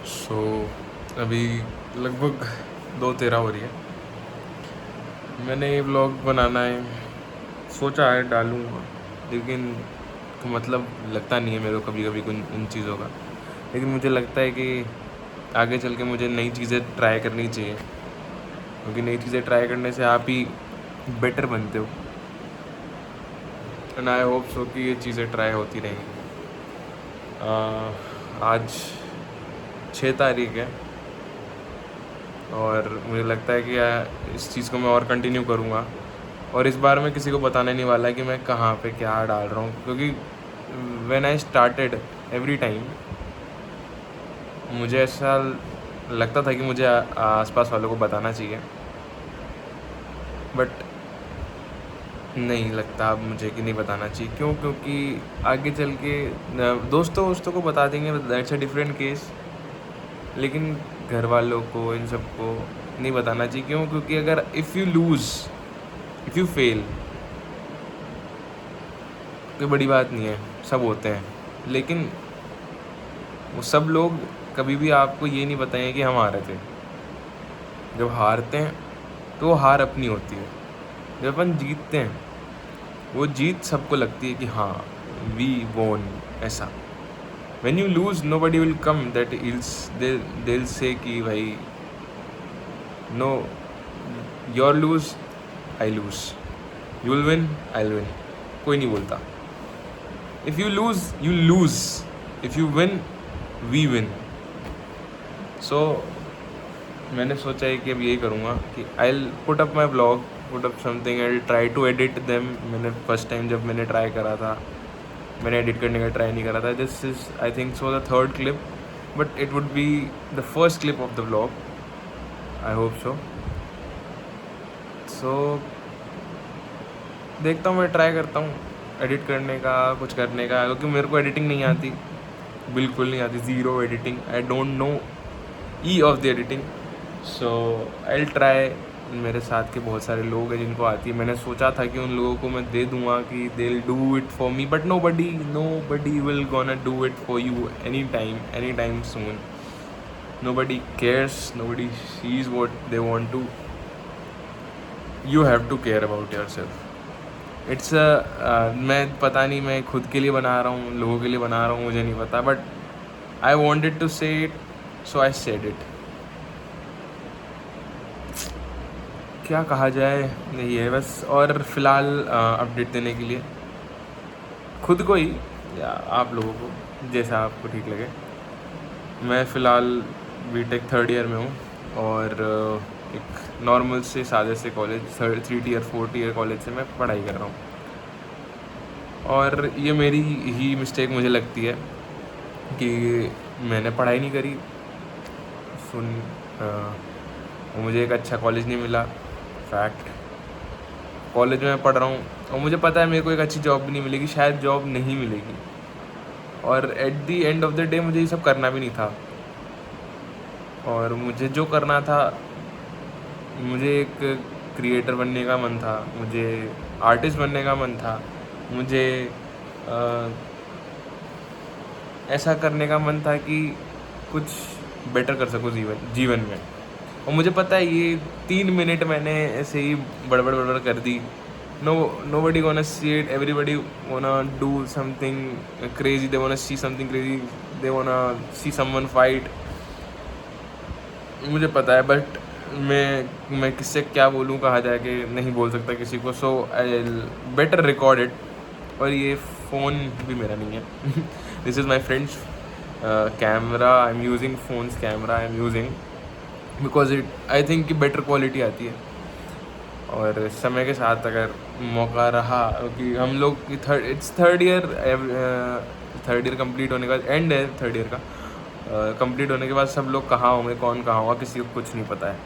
सो अभी लगभग 2:13 हो रही है। मैंने ये व्लॉग बनाना है, सोचा है डालूँगा, लेकिन मतलब लगता नहीं है मेरे को कभी कभी उन चीज़ों का। लेकिन मुझे लगता है कि आगे चल के मुझे नई चीज़ें ट्राई करनी चाहिए, क्योंकि नई चीज़ें ट्राई करने से आप ही बेटर बनते हो। एंड आई होप सो कि ये चीज़ें ट्राई होती रहेंगी। आज 6 तारीख है और मुझे लगता है कि इस चीज़ को मैं और कंटिन्यू करूँगा। और इस बार मैं किसी को बताने नहीं वाला कि मैं कहाँ पे क्या डाल रहा हूँ, क्योंकि when I started every time मुझे ऐसा लगता था कि मुझे आसपास वालों को बताना चाहिए, बट नहीं लगता अब मुझे कि नहीं बताना चाहिए। क्यों? क्योंकि आगे चल के दोस्तों को बता देंगे, दैट्स अ डिफरेंट केस, लेकिन घर वालों को, इन सबको नहीं बताना चाहिए। क्यों? क्योंकि अगर इफ़ यू फेल, कोई बड़ी बात नहीं है, सब होते हैं, लेकिन वो सब लोग कभी भी आपको ये नहीं बताएंगे कि हम हारे थे। जब हारते हैं तो वो हार अपनी होती है, जब अपन जीतते हैं वो जीत सबको लगती है कि हाँ वी वोन। ऐसा when you lose nobody will come that they'll say कि भाई no, your lose I lose, you will win I will win. कोई नहीं बोलता। If you lose, if you win we win. So मैंने सोचा है कि अब यही करूँगा कि I will put up my blog, put up something, I will try to edit them. मैंने फर्स्ट टाइम जब मैंने ट्राई करा था, मैंने एडिट करने का ट्राई नहीं करा था। This is I think so the third clip, but it would be the first clip of the blog, I hope so. So देखता हूँ, मैं ट्राई करता हूँ एडिट करने का, कुछ करने का, क्योंकि मेरे को एडिटिंग नहीं आती, बिल्कुल नहीं आती, zero editing. I don't know E of the editing. So I will try. मेरे साथ के बहुत सारे लोग हैं जिनको आती है, मैंने सोचा था कि उन लोगों को मैं दे दूँगा कि they will do it for me, but nobody will gonna do it for you any time soon. Nobody cares, nobody sees what they want to. You have to care about yourself. It's मैं पता नहीं, मैं खुद के लिए बना रहा हूँ, लोगों के लिए बना रहा हूँ, मुझे नहीं पता, but I wanted to say it, so I said it. क्या कहा जाए, यही है बस। और फिलहाल अपडेट देने के लिए खुद को ही या आप लोगों को, जैसा आपको ठीक लगे, मैं फ़िलहाल बीटेक 3rd ईयर में हूँ और एक नॉर्मल से सादे से कॉलेज 3 टियर 4 टियर कॉलेज से मैं पढ़ाई कर रहा हूँ। और ये मेरी ही मिस्टेक मुझे लगती है कि मैंने पढ़ाई नहीं करी, मुझे एक अच्छा कॉलेज नहीं मिला। फैक्ट, कॉलेज में मैं पढ़ रहा हूँ और मुझे पता है मेरे को एक अच्छी जॉब भी नहीं मिलेगी, शायद जॉब नहीं मिलेगी, और at the end of the day मुझे ये सब करना भी नहीं था। और मुझे जो करना था, मुझे एक क्रिएटर बनने का मन था, मुझे आर्टिस्ट बनने का मन था, मुझे ऐसा करने का मन था कि कुछ बेटर कर सकूँ जीवन में। और मुझे पता है ये 3 मिनट मैंने ऐसे ही बड़बड़ कर दी। Nobody gonna see it, everybody wanna do something crazy, they wanna see something crazy, they wanna see someone fight, मुझे पता है, बट मैं किससे क्या बोलूँ, कहाँ जाके नहीं बोल सकता किसी को। सो आई बेटर रिकॉर्ड इट। और ये फ़ोन भी मेरा नहीं है this is my friends camera, I am using phones camera, I am using because it I think कि बेटर क्वालिटी आती है। और समय के साथ अगर मौका रहा, क्योंकि हम लोग इट्स 3rd ईयर कंप्लीट होने का एंड है, 3rd ईयर का कंप्लीट होने के बाद सब लोग कहाँ होंगे, कौन कहाँ होगा, किसी को कुछ नहीं पता है।